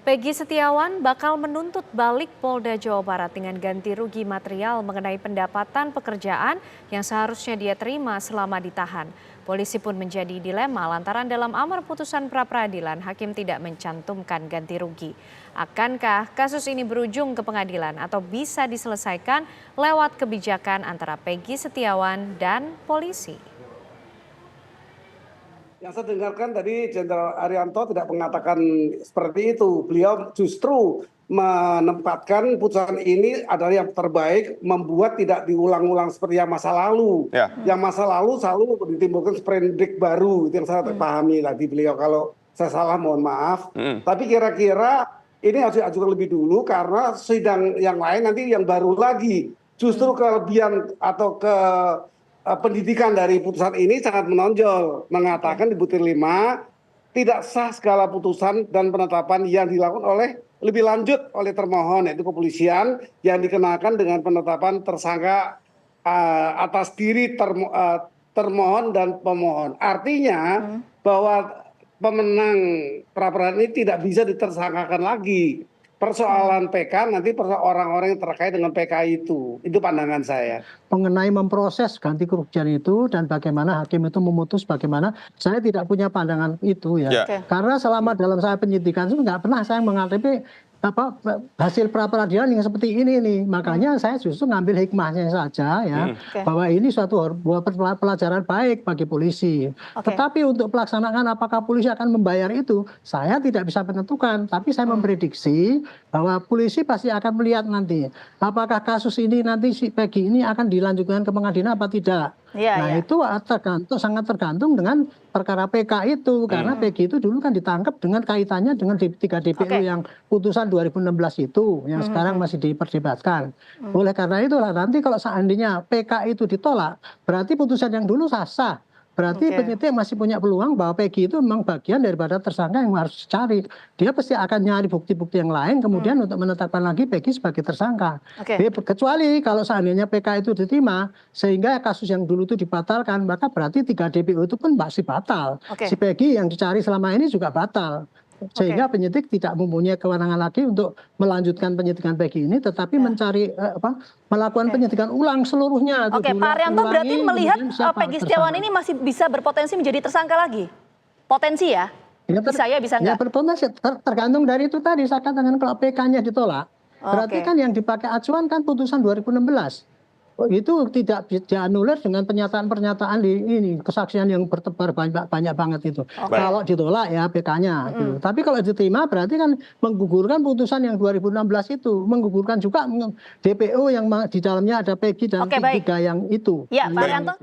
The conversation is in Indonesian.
Peggy Setiawan bakal menuntut balik Polda Jawa Barat dengan ganti rugi material mengenai pendapatan pekerjaan yang seharusnya dia terima selama ditahan. Polisi pun menjadi dilema lantaran dalam amar putusan pra-peradilan hakim tidak mencantumkan ganti rugi. Akankah kasus ini berujung ke pengadilan atau bisa diselesaikan lewat kebijakan antara Peggy Setiawan dan polisi? Yang saya dengarkan tadi Jenderal Arianto tidak mengatakan seperti itu. Beliau justru menempatkan putusan ini adalah yang terbaik, membuat tidak diulang-ulang seperti yang masa lalu. Yang masa lalu selalu ditimbulkan sprendik baru, itu yang saya pahami tadi beliau. Kalau saya salah mohon maaf. Tapi kira-kira ini harus diajukan lebih dulu karena sidang yang lain nanti yang baru lagi. Justru kelebihan atau pendidikan dari putusan ini sangat menonjol, mengatakan di butir 5 tidak sah segala putusan dan penetapan yang dilakukan oleh lebih lanjut oleh termohon, yaitu kepolisian, yang dikenakan dengan penetapan tersangka atas diri termohon dan pemohon. Artinya bahwa pemenang pra-peradilan ini tidak bisa ditersangkakan lagi. Persoalan PK nanti orang-orang yang terkait dengan PK itu pandangan saya. Mengenai memproses ganti kerugian itu dan bagaimana hakim itu memutus bagaimana, saya tidak punya pandangan itu ya. Karena selama dalam saya penyidikan itu nggak pernah saya menghadapi hasil pra-peradilan yang seperti ini nih. Makanya saya justru ngambil hikmahnya saja ya, bahwa ini suatu pelajaran baik bagi polisi. Tetapi untuk pelaksanaan apakah polisi akan membayar itu, saya tidak bisa menentukan. Tapi saya memprediksi bahwa polisi pasti akan melihat nanti apakah kasus ini nanti si Peggy ini akan dilanjutkan ke pengadilan apa tidak. Itu sangat tergantung dengan perkara PK itu, karena Peggy itu dulu kan ditangkap dengan kaitannya dengan 3 DPO yang putusan 2016 itu yang sekarang masih diperdebatkan. Oleh karena itulah nanti kalau seandainya PK itu ditolak, berarti putusan yang dulu sah. Berarti penyidik masih punya peluang bahwa Peggy itu memang bagian daripada tersangka yang harus dicari. Dia pasti akan nyari bukti-bukti yang lain kemudian untuk menetapkan lagi Peggy sebagai tersangka. Kecuali kalau seandainya PK itu diterima sehingga kasus yang dulu itu dibatalkan, maka berarti 3 DPO itu pun masih batal. Si Peggy yang dicari selama ini juga batal. Sehingga penyidik tidak mempunyai kewenangan lagi untuk melanjutkan penyidikan Peggy ini, tetapi mencari melakukan penyidikan ulang seluruhnya. Pak Arianto berarti melihat Peggy Setiawan ini masih bisa berpotensi menjadi tersangka lagi? Potensi ya? Bisa ya, bisa enggak? Ya berpotensi, tergantung dari itu tadi saya katakan kalau PK-nya ditolak. Berarti kan yang dipakai acuan kan putusan 2016. Itu tidak dianulir dengan pernyataan-pernyataan di ini kesaksian yang bertebar banyak banget itu. Kalau ditolak ya PK-nya. Tapi kalau diterima berarti kan menggugurkan putusan yang 2016 itu, menggugurkan juga DPO yang di dalamnya ada Peggy dan 3 yang itu. Ya, Pak Arianto.